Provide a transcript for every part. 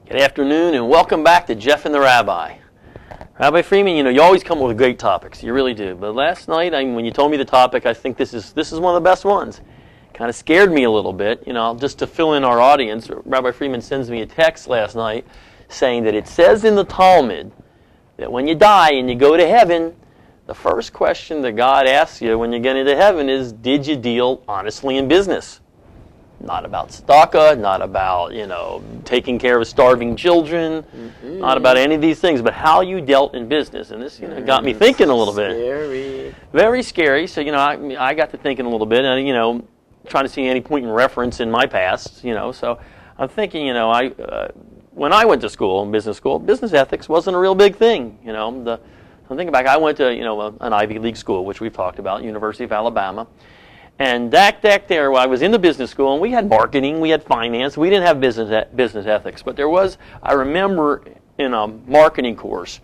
Good afternoon and welcome back to Jeff and the Rabbi. Rabbi Freeman, you always come up with great topics. You really do. But last night, when you told me the topic, I think this is one of the best ones. Kind of scared me a little bit. Just to fill in our audience, Rabbi Freeman sends me a text last night saying that it says in the Talmud that when you die and you go to heaven, the first question that God asks you when you get into heaven is, did you deal honestly in business? Not about tzedakah, not about, taking care of starving children, not about any of these things, but how you dealt in business. And this, got me thinking a little bit. Scary. Very scary. So, I got to thinking a little bit, and, trying to see any point in reference in my past, So I'm thinking, when I went to school, business ethics wasn't a real big thing, I'm thinking back, I went to, an Ivy League school, which we've talked about, University of Alabama. And back there, I was in the business school, and we had marketing, we had finance, we didn't have business ethics. But there was, I remember in a marketing course,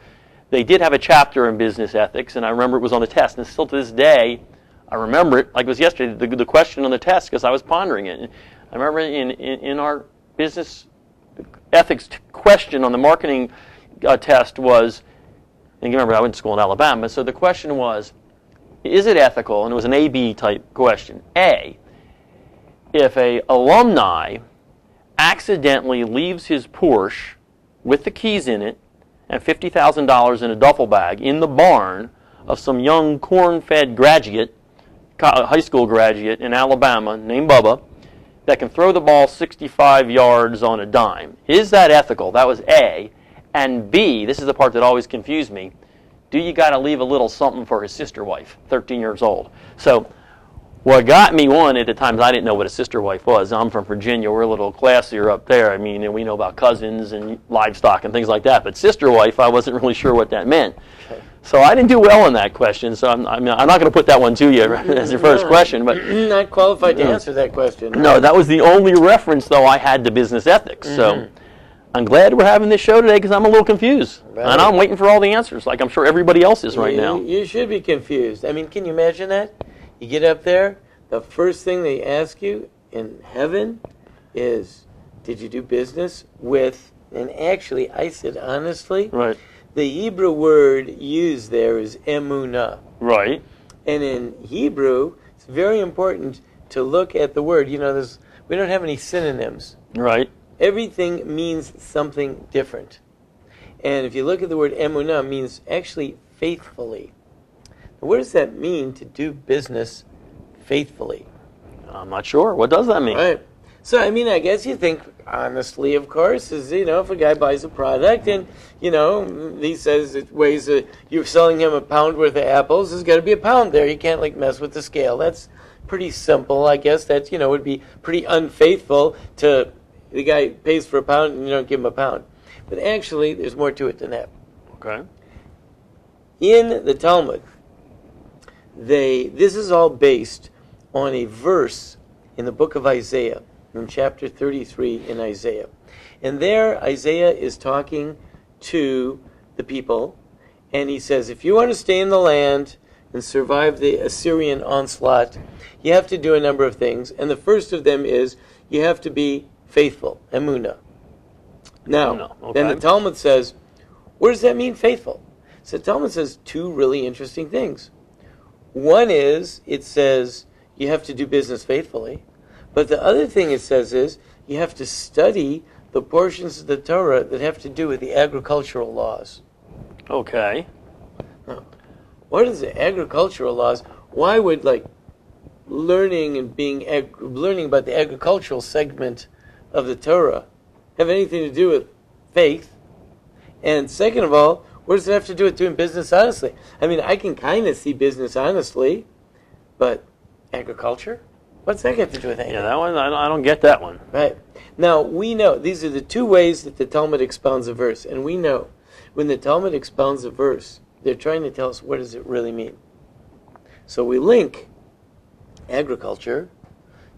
they did have a chapter in business ethics, and I remember it was on the test. And still to this day, I remember it like it was yesterday, the question on the test, because I was pondering it. And I remember in our business ethics question on the marketing test was, and you remember I went to school in Alabama, so the question was, is it ethical? And it was an A-B type question. A, if a alumni accidentally leaves his Porsche with the keys in it and $50,000 in a duffel bag in the barn of some young corn-fed graduate, high school graduate in Alabama named Bubba, that can throw the ball 65 yards on a dime. Is that ethical? That was A. And B, this is the part that always confused me, do you got to leave a little something for his sister wife, 13 years old? So what got me, at the time, I didn't know what a sister wife was. I'm from Virginia. We're a little classier up there. I mean, we know about cousins and livestock and things like that. But sister wife, I wasn't really sure what that meant. Okay. So I didn't do well in that question. So I'm not going to put that one to you as your first question. But not qualified to answer that question. No, that was the only reference, though, I had to business ethics. So I'm glad we're having this show today because I'm a little confused. Right. And I'm waiting for all the answers, like I'm sure everybody else is right now. You should be confused. I mean, can you imagine that? You get up there, the first thing they ask you in heaven is, did you do business with, and actually, I said honestly, right. The Hebrew word used there is emunah. Right. And in Hebrew, it's very important to look at the word. We don't have any synonyms. Right. Everything means something different. And if you look at the word emunah, it means actually faithfully. Now, what does that mean to do business faithfully? I'm not sure. What does that mean? Right. So, I guess you think honestly, of course, is, if a guy buys a product and, he says it weighs, you're selling him a pound worth of apples, there's got to be a pound there. You can't, mess with the scale. That's pretty simple. I guess that, would be pretty unfaithful to the guy pays for a pound and you don't give him a pound. But actually, there's more to it than that. Okay. In the Talmud, this is all based on a verse in the book of Isaiah, in chapter 33 in Isaiah. And there, Isaiah is talking to the people, and he says, if you want to stay in the land and survive the Assyrian onslaught, you have to do a number of things. And the first of them is, you have to be faithful, emunah. Now, okay. Then the Talmud says, what does that mean, faithful? So the Talmud says two really interesting things. One is, it says, you have to do business faithfully. But the other thing it says is, you have to study the portions of the Torah that have to do with the agricultural laws. Okay. Now, what is the agricultural laws? Why would, learning about the agricultural segment of the Torah have anything to do with faith? And second of all, what does it have to do with doing business honestly? I can kind of see business honestly, but agriculture? What's that got to do with anything? Yeah, that one, I don't get that one. Right. Now, we know, these are the two ways that the Talmud expounds a verse. And we know, when the Talmud expounds a verse, they're trying to tell us what does it really mean. So we link agriculture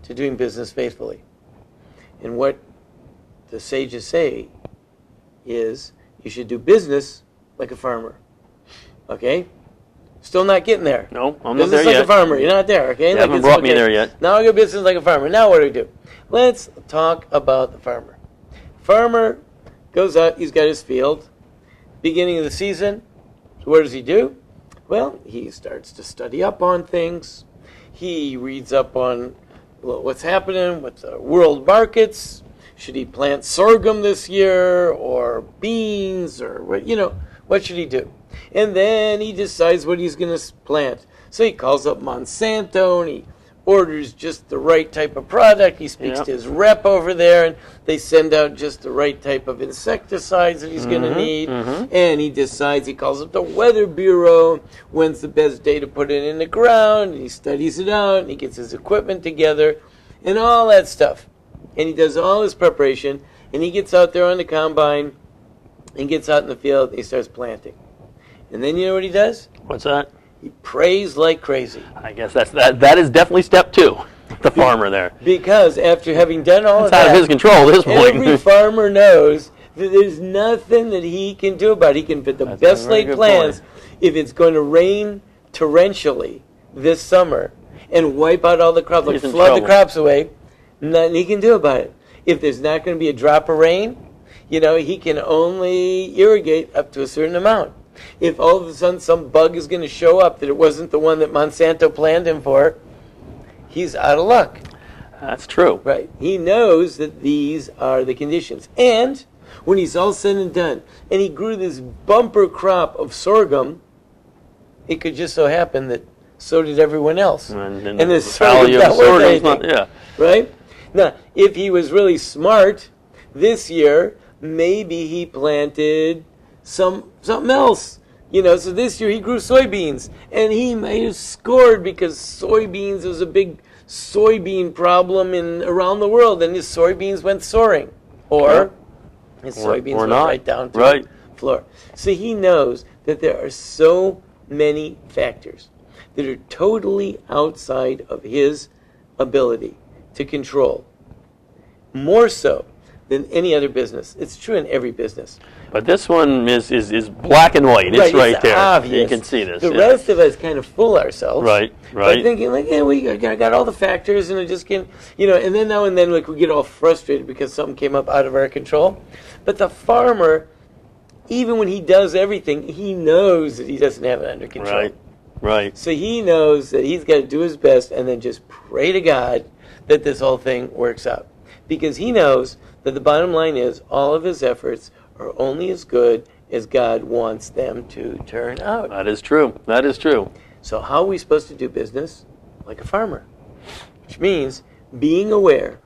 to doing business faithfully. And what the sages say is you should do business like a farmer. Okay? Still not getting there. No, I'm not there yet. Business like a farmer. You're not there, okay? You haven't brought me there yet. Now I go business like a farmer. Now what do we do? Let's talk about the farmer. Farmer goes out, he's got his field. Beginning of the season, what does he do? Well, he starts to study up on things. He reads up on what's happening with the world markets. Should he plant sorghum this year or beans or what should he do? And then he decides what he's going to plant. So he calls up Monsanto and he orders just the right type of product. He speaks to his rep over there, and they send out just the right type of insecticides that he's going to need. And he decides, he calls up the Weather Bureau, when's the best day to put it in the ground, and he studies it out, and he gets his equipment together, and all that stuff. And he does all his preparation, and he gets out there on the combine, and gets out in the field, and he starts planting. And then you know what he does? What's that? He prays like crazy. I guess that is definitely step 2. The farmer there. Because after having done all of that, that, out of his control at this point. Every farmer knows that there's nothing that he can do about it. He can put the best laid plans. If it's going to rain torrentially this summer and wipe out all the crops, like flood the crops away, nothing he can do about it. If there's not going to be a drop of rain, he can only irrigate up to a certain amount. If all of a sudden some bug is going to show up that it wasn't the one that Monsanto planned him for, he's out of luck. That's true. Right. He knows that these are the conditions. And when he's all said and done, and he grew this bumper crop of sorghum, it could just so happen that so did everyone else. And the sorghum's not worth anything. Right? Now, if he was really smart this year, maybe he planted something else. So this year he grew soybeans, and he might have scored because soybeans was a big soybean problem around the world, and his soybeans went soaring. Or his soybeans went right down to the floor. So he knows that there are so many factors that are totally outside of his ability to control. More so than any other business. It's true in every business. But this one is black and white. It's right there. Obvious. You can see this. The rest of us kind of fool ourselves. Right. By thinking we got all the factors and it just can, and then now and then we get all frustrated because something came up out of our control. But the farmer, even when he does everything, he knows that he doesn't have it under control. Right. So he knows that he's got to do his best and then just pray to God that this whole thing works out. Because he knows that the bottom line is all of his efforts are only as good as God wants them to turn out. That is true. So how are we supposed to do business? Like a farmer. Which means being aware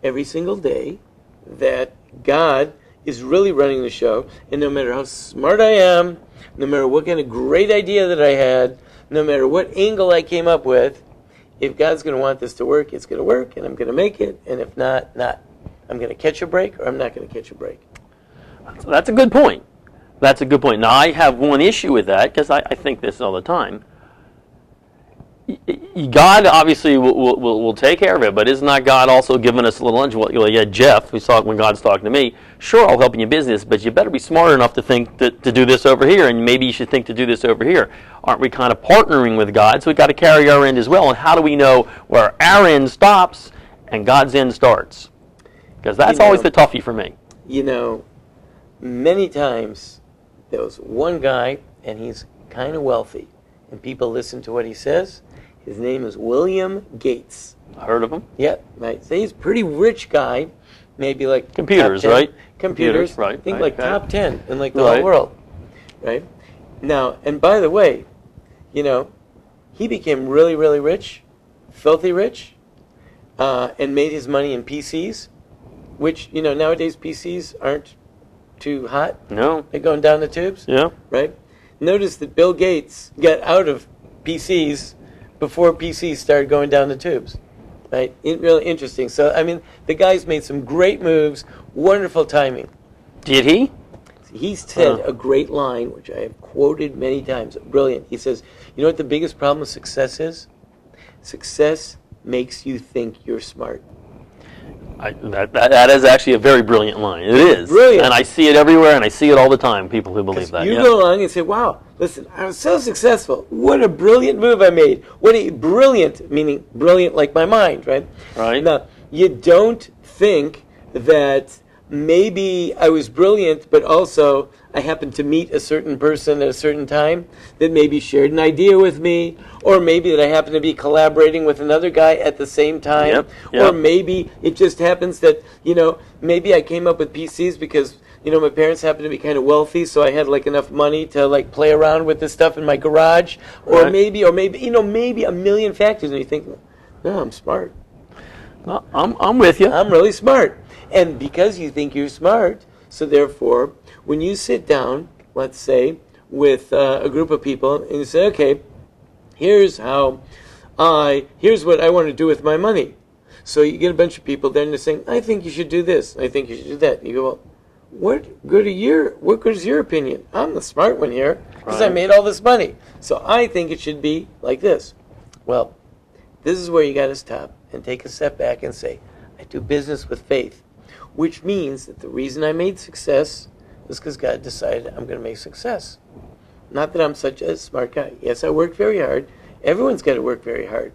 every single day that God is really running the show, and no matter how smart I am, no matter what kind of great idea that I had, no matter what angle I came up with, if God's going to want this to work, it's going to work, and I'm going to make it, and if not, not. I'm going to catch a break, or I'm not going to catch a break. That's a good point. Now, I have one issue with that, because I think this all the time. God obviously will take care of it, but isn't not God also giving us a little lunch? Well, yeah, Jeff, when God's talking to me, sure, I'll help in your business, but you better be smart enough to think to do this over here, and maybe you should think to do this over here. Aren't we kind of partnering with God? So we've got to carry our end as well, and how do we know where our end stops and God's end starts? Because that's always the toughie for me. Many times there was one guy, and he's kind of wealthy, and people listen to what he says. His name is William Gates. Heard of him? Yeah, right. So he's a pretty rich guy, maybe like computers, right? Computers, right? Think like top 10 in like the whole world, right? Now, and by the way, he became really, really rich, filthy rich, and made his money in PCs, which nowadays PCs aren't too hot. No, they're going down the tubes. Yeah, right. Notice that Bill Gates got out of PCs before PCs started going down the tubes. Right? Really interesting. So, the guy's made some great moves, wonderful timing. Did he? He said a great line, which I have quoted many times, brilliant. He says, you know what the biggest problem with success is? Success makes you think you're smart. That is actually a very brilliant line. It is. Brilliant. And I see it everywhere, and I see it all the time, people who believe that. You go along and say, wow, listen, I was so successful. What a brilliant move I made. What a brilliant, meaning brilliant like my mind, right? Right. Now, you don't think that maybe I was brilliant, but also I happened to meet a certain person at a certain time that maybe shared an idea with me, or maybe that I happened to be collaborating with another guy at the same time, Yep. or maybe it just happens that, maybe I came up with PCs because, my parents happened to be kind of wealthy, so I had like enough money to like play around with this stuff in my garage, or Right. maybe, maybe a million factors, and you think, no, I'm smart. Well, I'm with you. I'm really smart. And because you think you're smart, so therefore, when you sit down, let's say, with a group of people, and you say, okay, here's what I want to do with my money. So you get a bunch of people there and they're saying, I think you should do this. I think you should do that. And you go, well, what good is your opinion? I'm the smart one here because I Right. made all this money. So I think it should be like this. Well, this is where you got to stop and take a step back and say, I do business with faith, which means that the reason I made success is because God decided I'm going to make success. Not that I'm such a smart guy. Yes, I worked very hard. Everyone's got to work very hard.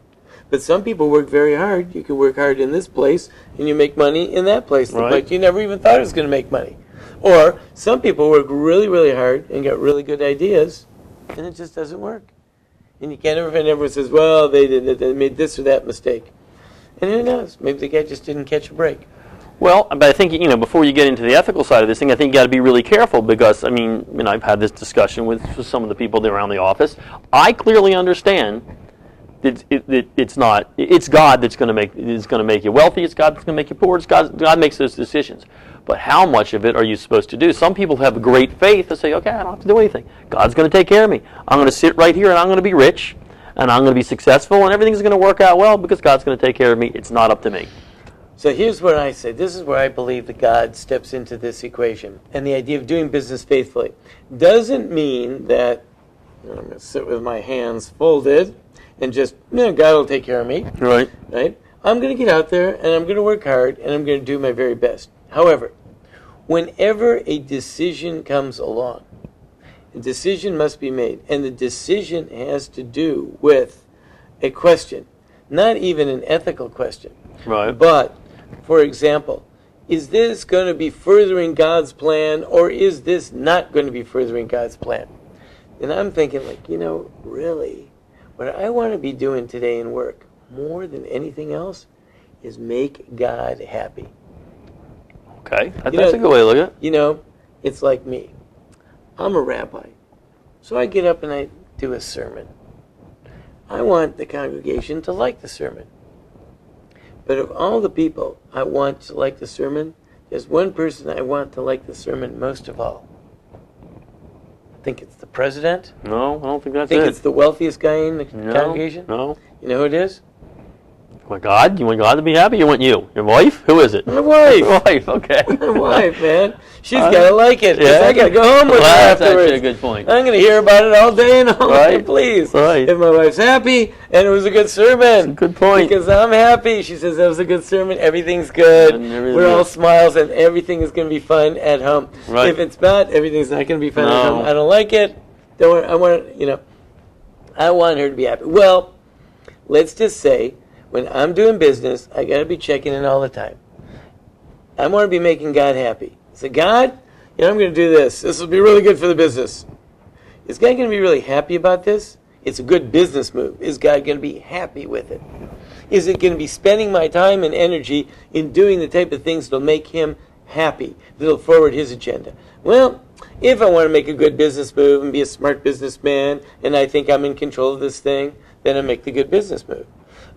But some people work very hard. You can work hard in this place and you make money in that place. Right. But you never even thought it was going to make money. Or some people work really, really hard and get really good ideas and it just doesn't work. And you can't ever find everyone says, well, they made this or that mistake. And who knows? Maybe the guy just didn't catch a break. Well, but I think, before you get into the ethical side of this thing, I think you got to be really careful because, I've had this discussion with some of the people there around the office. I clearly understand that it's God that's going to make you wealthy. It's God that's going to make you poor. God makes those decisions. But how much of it are you supposed to do? Some people have great faith and say, okay, I don't have to do anything. God's going to take care of me. I'm going to sit right here and I'm going to be rich and I'm going to be successful and everything's going to work out well because God's going to take care of me. It's not up to me. So here's what I say. This is where I believe that God steps into this equation. And the idea of doing business faithfully doesn't mean that I'm going to sit with my hands folded and just, God will take care of me. Right. Right? I'm going to get out there and I'm going to work hard and I'm going to do my very best. However, whenever a decision comes along, a decision must be made. And the decision has to do with a question, not even an ethical question. Right. But, for example, is this going to be furthering God's plan or is this not going to be furthering God's plan? And I'm thinking really, what I want to be doing today in work, more than anything else, is make God happy. Okay, that's a good way to look at it. It's like me. I'm a rabbi. So I get up and I do a sermon. I want the congregation to like the sermon. But of all the people I want to like the sermon, there's one person I want to like the sermon most of all. I think it's the president. No, I don't think that's I think it. it's the wealthiest guy in the congregation. No. You know who it is? What, God? You want God to be happy? You want you? Your wife? Who is it? My wife. Your wife, okay. My wife, man. She's got to like it. 'Cause Yeah. I got to go home with her That's afterwards. actually a good point. I'm going to hear about it all day and all Right. night, please. Right. If my wife's happy and it was a good sermon. Good point. Because I'm happy. She says that was a good sermon. Everything's good. And everything's We're all good. smiles and everything is going to be fun at home. Right. If it's not, everything's not going to be fun at No. home. I don't like it. Don't worry. I want her to be happy. Well, let's just say when I'm doing business, I got to be checking in all the time. I want to be making God happy. So God, I'm going to do this. This will be really good for the business. Is God going to be really happy about this? It's a good business move. Is God going to be happy with it? Is it going to be spending my time and energy in doing the type of things that will make him happy, that will forward his agenda? Well, if I want to make a good business move and be a smart businessman, and I think I'm in control of this thing, then I make the good business move.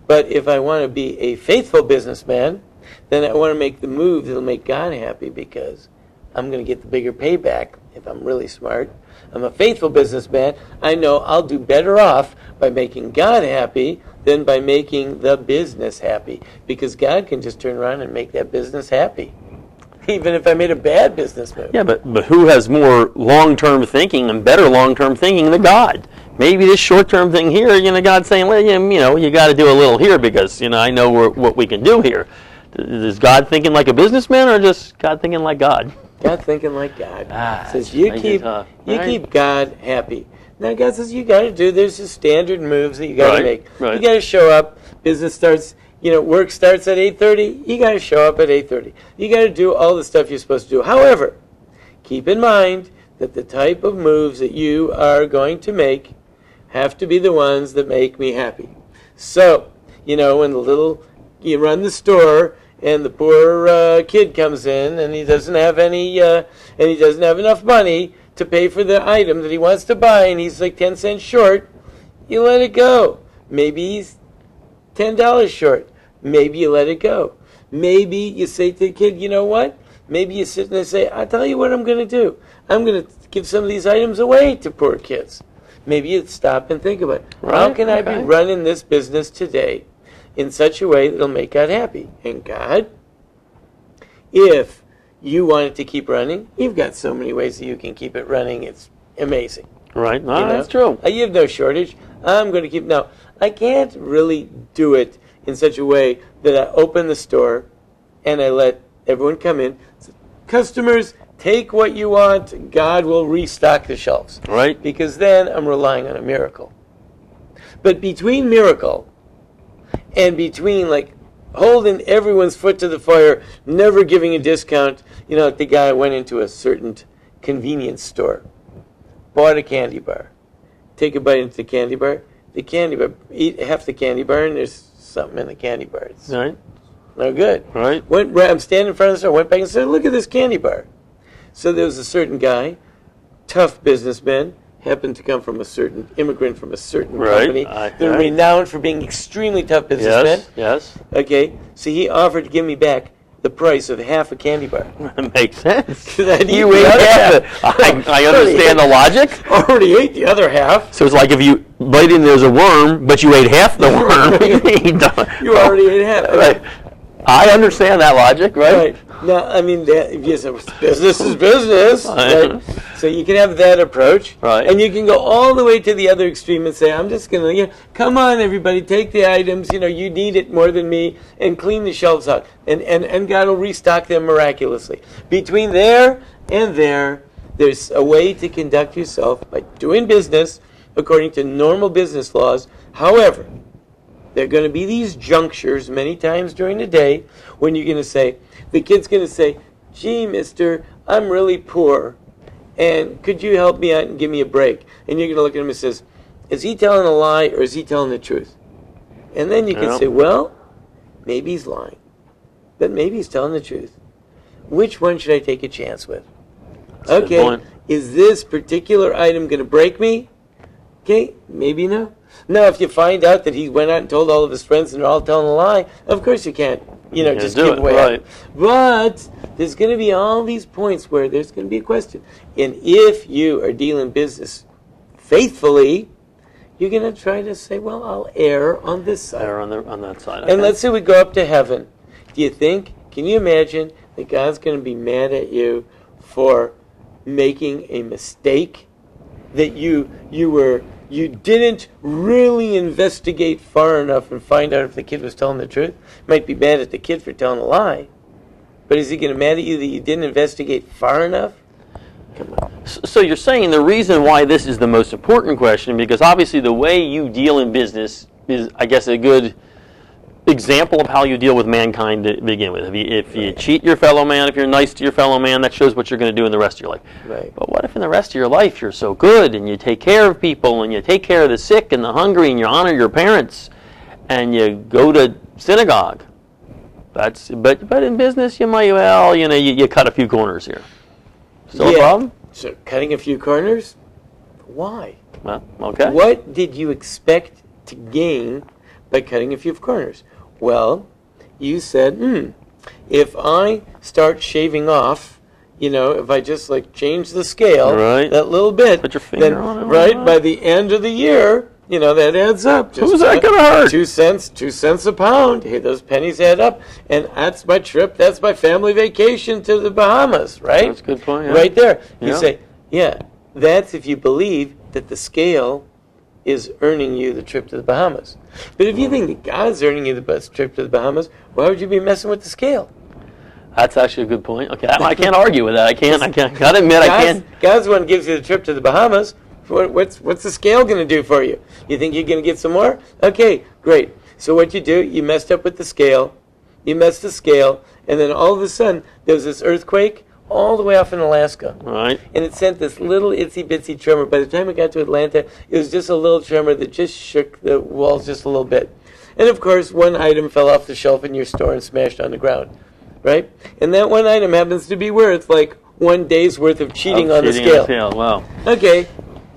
But if I want to be a faithful businessman, then I want to make the move that will make God happy because I'm going to get the bigger payback if I'm really smart. I'm a faithful businessman. I know I'll do better off by making God happy than by making the business happy because God can just turn around and make that business happy, even if I made a bad business move. Yeah, but who has more long-term thinking and better long-term thinking than God? Maybe this short-term thing here, God's saying, well, you got to do a little here because, I know what we can do here. Is God thinking like a businessman or just God thinking like God? God thinking like God. Says you keep God happy. Now God says there's just standard moves that you got to make. Right. You got to show up, business starts, work starts at 8:30. You got to show up at 8:30. You got to do all the stuff you're supposed to do. However, keep in mind that the type of moves that you are going to make have to be the ones that make me happy. So, when you run the store and the poor kid comes in and he doesn't have enough money to pay for the item that he wants to buy, and he's like 10 cents short, you let it go. Maybe he's $10 short. Maybe you let it go. Maybe you say to the kid, you know what? Maybe you sit there and say, I'll tell you what I'm going to do. I'm going to give some of these items away to poor kids. Maybe you stop and think about it. Right, how can I be running this business today in such a way that it'll make God happy? And God, if you want it to keep running, you've got so many ways that you can keep it running. It's amazing. Right. No, that's true. You have no shortage. I'm going to keep... Now, I can't really do it in such a way that I open the store and I let everyone come in. So, customers, take what you want. God will restock the shelves. Right. Because then I'm relying on a miracle. But between miracle and between, holding everyone's foot to the fire, never giving a discount, the guy went into a certain convenience store, bought a candy bar, take a bite into the candy bar, eat half the candy bar, and there's something in the candy bar. It's right. No good. Right. I'm standing in front of the store, went back and said, look at this candy bar. So there was a certain guy, tough businessman, happened to come from a certain immigrant from a certain company. They're renowned for being extremely tough businessmen. Yes. Okay, so he offered to give me back the price of half a candy bar. That makes sense. You ate half it. I understand the logic. Already ate the other half. So it's like if you bite in, there's a worm, but you ate half the worm. You already ate half. Right. I understand that logic, right? Now, I mean, business is business. Right? So you can have that approach. Right. And you can go all the way to the other extreme and say, I'm just going to, come on, everybody, take the items, you need it more than me, and clean the shelves out. And God will restock them miraculously. Between there and there, there's a way to conduct yourself by doing business according to normal business laws. However, there are going to be these junctures many times during the day when you're going to say, the kid's going to say, gee, mister, I'm really poor, and could you help me out and give me a break? And you're going to look at him and says, is he telling a lie or is he telling the truth? And then you can say, well, maybe he's lying, but maybe he's telling the truth. Which one should I take a chance with? Okay, is this particular item going to break me? Okay, maybe no. Now, if you find out that he went out and told all of his friends and they're all telling a lie, of course you can't, just give away. Right. But there's going to be all these points where there's going to be a question. And if you are dealing business faithfully, you're going to try to say, well, I'll err on this side. Err on that side. Okay. And let's say we go up to heaven. Can you imagine that God's going to be mad at you for making a mistake? That you didn't really investigate far enough and find out if the kid was telling the truth? Might be mad at the kid for telling a lie, but is he going to mad at you that you didn't investigate far enough? Come on. So you're saying the reason why this is the most important question, because obviously the way you deal in business is, I guess, a good example of how you deal with mankind to begin with. If you cheat your fellow man, if you're nice to your fellow man, that shows what you're going to do in the rest of your life. Right. But what if in the rest of your life you're so good and you take care of people and you take care of the sick and the hungry and you honor your parents and you go to synagogue? But in business you might you cut a few corners here. Still a problem? So cutting a few corners? Why? Well, okay. What did you expect to gain by cutting a few corners? Well, you said, if I start shaving off, if I just change the scale that little bit, put your finger on it, by the end of the year, that adds up. Who's that going to hurt? 2 cents a pound. Hey, those pennies add up, and that's my trip. That's my family vacation to the Bahamas, right? That's a good point. Yeah. Right there. You say, that's if you believe that the scale is earning you the trip to the Bahamas. But if you think that God's earning you the best trip to the Bahamas, why would you be messing with the scale? That's actually a good point. Okay, I can't argue with that. I can't. Gotta admit, I can't. God's the one who gives you the trip to the Bahamas. What's the scale going to do for you? You think you're going to get some more? Okay, great. So what you do, you messed up with the scale. You messed the scale, and then all of a sudden, there was this earthquake all the way off in Alaska. Right. And it sent this little itsy-bitsy tremor. By the time it got to Atlanta, it was just a little tremor that just shook the walls just a little bit. And of course, one item fell off the shelf in your store and smashed on the ground. Right? And that one item happens to be worth like 1 day's worth of cheating on the scale. Wow. Okay.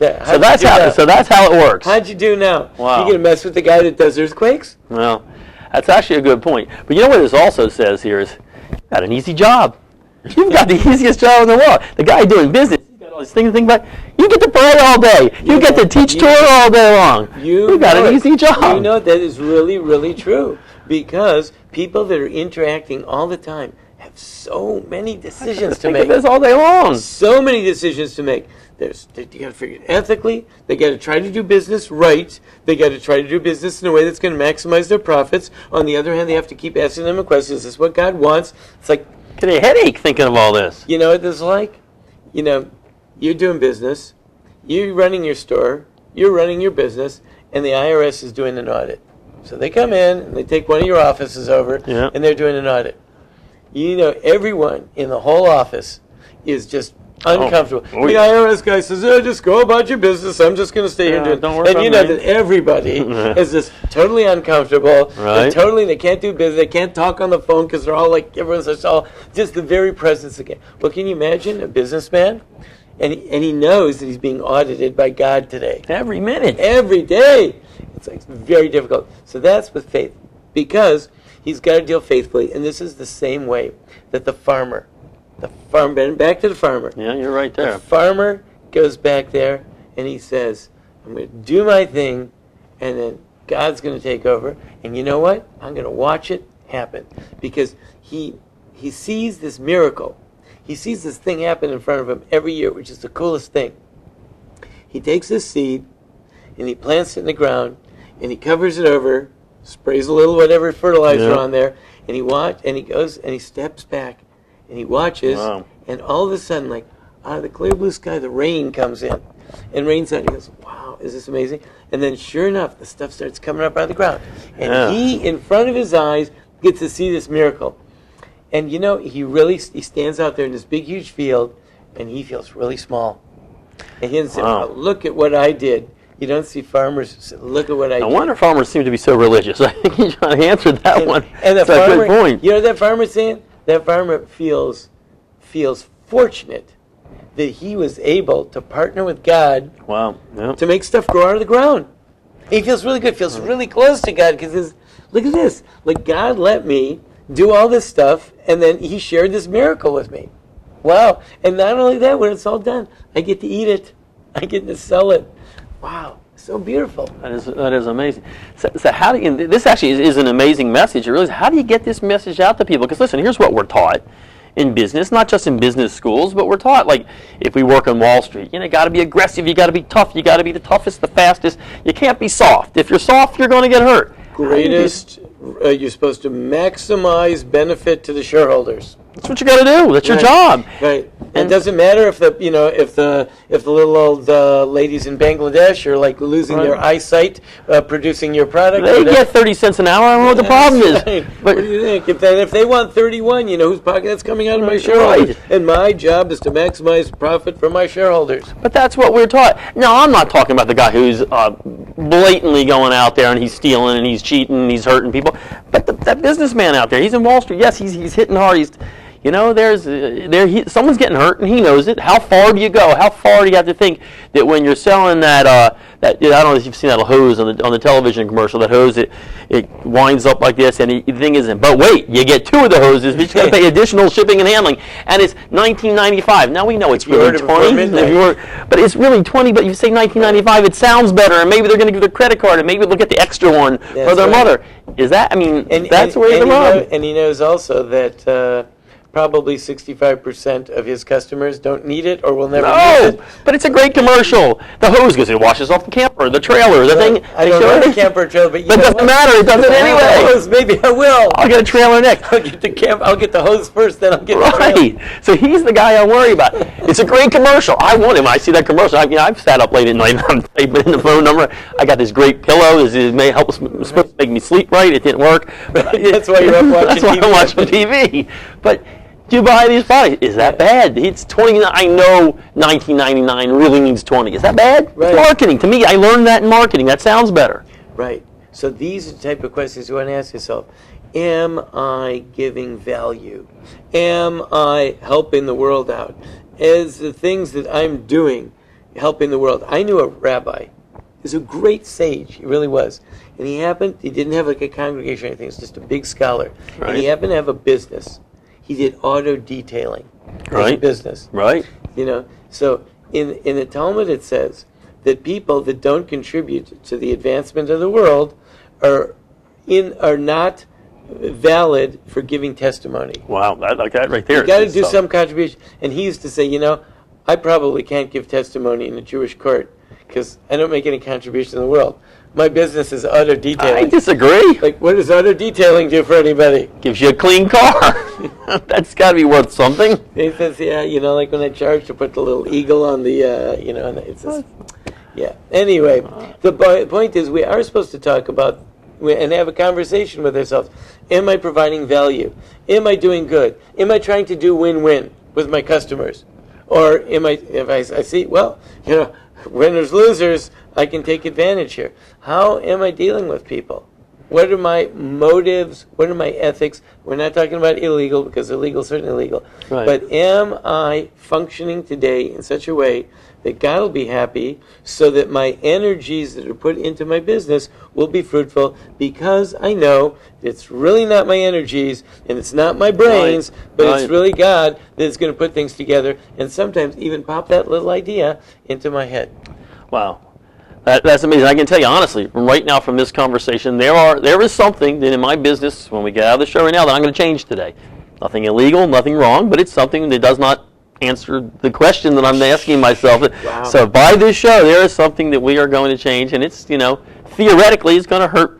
So that's how it works. How'd you do now? Wow. You gonna mess with the guy that does earthquakes? Well, that's actually a good point. But you know what this also says here is, you've got an easy job. You've got the easiest job in the world. The guy doing business, he's got all these things to think about. You get to pray all day. You get to teach Torah all day long. You've got an easy job. You know that is really, really true. Because people that are interacting all the time have so many decisions to make. Think of this all day long. So many decisions to make. You got to figure it ethically. They got to try to do business right. They got to try to do business in a way that's going to maximize their profits. On the other hand, they have to keep asking them a question. Is this what God wants? It's like, get a headache thinking of all this. You know what this is like? You know, you're doing business. You're running your store. You're running your business. And the IRS is doing an audit. So they come in and they take one of your offices over, and they're doing an audit. You know, everyone in the whole office is just uncomfortable. The IRS guy says, just go about your business. I'm just going to stay here and do it. Don't worry and you know that everybody is just totally uncomfortable. Right. They can't do business. They can't talk on the phone because they're all like, everyone's just all, just the very presence again. Well, can you imagine a businessman? And he knows that he's being audited by God today. Every minute. Every day. It's like very difficult. So that's with faith. Because he's got to deal faithfully. And this is the same way that back to the farmer. Yeah, you're right there. The farmer goes back there and he says, I'm going to do my thing, and then God's going to take over. And you know what? I'm going to watch it happen. Because he sees this miracle. He sees this thing happen in front of him every year, which is the coolest thing. He takes this seed and he plants it in the ground and he covers it over, sprays a little whatever fertilizer on there, and he goes and he steps back and he watches, and all of a sudden, like out of the clear blue sky, the rain comes in and rains out. He goes, wow, is this amazing? And then sure enough, the stuff starts coming up out of the ground. And he, in front of his eyes, gets to see this miracle. And you know, he stands out there in this big, huge field, and he feels really small. And he doesn't say, oh, look at what I did. You don't see farmers say, look at what I did. No wonder farmers seem to be so religious. I think you answered that one. And the That's farmer, a good point. You know what that farmer's saying? That farmer feels fortunate that he was able to partner with God to make stuff grow out of the ground. He feels really good, feels really close to God, because look at this. Like, God let me do all this stuff, and then he shared this miracle with me. Wow. And not only that, when it's all done, I get to eat it. I get to sell it. Wow. So beautiful. That is amazing. So how do you, this actually is an amazing message. It really is. How do you get this message out to people? Because listen, here's what we're taught in business, not just in business schools, but we're taught, like, if we work on Wall Street, you got to be aggressive, you got to be tough, you got to be the toughest, the fastest. You can't be soft. If you're soft, you're going to get hurt. You're supposed to maximize benefit to the shareholders. That's what you got to do. That's your job. Right. And it doesn't matter if the little old ladies in Bangladesh are like losing their eyesight producing your product. They get 30 cents an hour. I don't know what the problem is. But what do you think? If they want 31, you know whose pocket that's coming out of my shareholders. And my job is to maximize profit for my shareholders. But that's what we're taught. Now, I'm not talking about the guy who's blatantly going out there and he's stealing and he's cheating and he's hurting people. But that businessman out there, he's in Wall Street. Yes, he's hitting hard. Someone's getting hurt and he knows it. How far do you go? How far do you have to think that when you're selling that I don't know if you've seen that hose on the television commercial, that hose, it winds up like this, and the thing isn't. But wait, you get two of the hoses, but you got to pay additional shipping and handling, and it's $19.95. Now we know it's really $20, but it's really $20. But you say $19.95, it sounds better, and maybe they're going to give their credit card, and maybe they'll get the extra one for their mother. Is that? I mean, that's where the rub. And he knows also that probably 65% of his customers don't need it or will never use No, it. but it's a great commercial. The hose goes, it washes off the camper, the trailer, the thing. I don't know the camper trailer, but But it doesn't matter. It does it anyway. Hose, maybe I will. I'll get a trailer next. I'll get the hose first, then I'll get the trailer. Right. So he's the guy I worry about. It's a great commercial. I want him. I see that commercial. I've sat up late at night. I'm typing in the phone number. I got this great pillow. It may help supposed to make me sleep right. It didn't work. That's why you're up watching That's why TV. I'm watching TV. But do you buy these products? Is that bad? It's 29. I know 19.99 really means 20. Is that bad? Right. It's marketing. To me, I learned that in marketing. That sounds better. Right. So these are the type of questions you want to ask yourself. Am I giving value? Am I helping the world out? Is the things that I'm doing helping the world? I knew a rabbi. He was a great sage. He really was. And he didn't have like a congregation or anything. He was just a big scholar. Right. And he happened to have a business. He did auto detailing as a Right. business. Right. So in the Talmud it says that people that don't contribute to the advancement of the world are not valid for giving testimony. Wow. Like that right there. You got to do some contribution. And he used to say, I probably can't give testimony in a Jewish court because I don't make any contribution in the world. My business is auto detailing. I disagree. Like, what does auto detailing do for anybody? Gives you a clean car. That's got to be worth something. He says, like when I charge to put the little eagle on the, and it's just, yeah. Anyway, the point is we are supposed to talk about and have a conversation with ourselves. Am I providing value? Am I doing good? Am I trying to do win-win with my customers? Or if I see, winners, losers, I can take advantage here. How am I dealing with people? What are my motives? What are my ethics? We're not talking about illegal because illegal is certainly illegal. Right. But am I functioning today in such a way that God will be happy so that my energies that are put into my business will be fruitful because I know it's really not my energies and it's not my brains, but it's really God that's going to put things together and sometimes even pop that little idea into my head. Wow. That's amazing. I can tell you honestly, right now from this conversation, there is something that in my business, when we get out of the show right now, that I'm going to change today. Nothing illegal, nothing wrong, but it's something that does not answer the question that I'm asking myself. Wow. So by this show, there is something that we are going to change, and it's, theoretically, it's going to hurt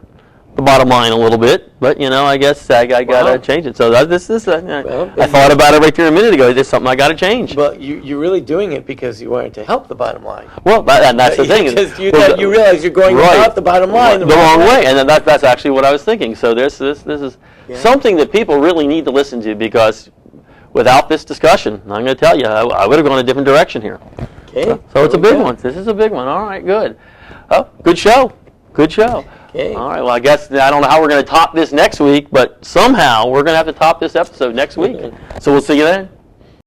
the bottom line a little bit, but I guess I got to change it. So I thought about it right there a minute ago. There's something I got to change. Well, you're really doing it because you wanted to help the bottom line. Well, that's the thing. Because you realize you're going about the bottom line the wrong way, and that's actually what I was thinking. So this is something that people really need to listen to because without this discussion, I'm going to tell you, I would have gone a different direction here. Okay. So it's a big one. This is a big one. All right, good. Oh, good show. Good show. Okay. All right, well, I guess I don't know how we're going to top this next week, but somehow we're going to have to top this episode next week. So we'll see you then.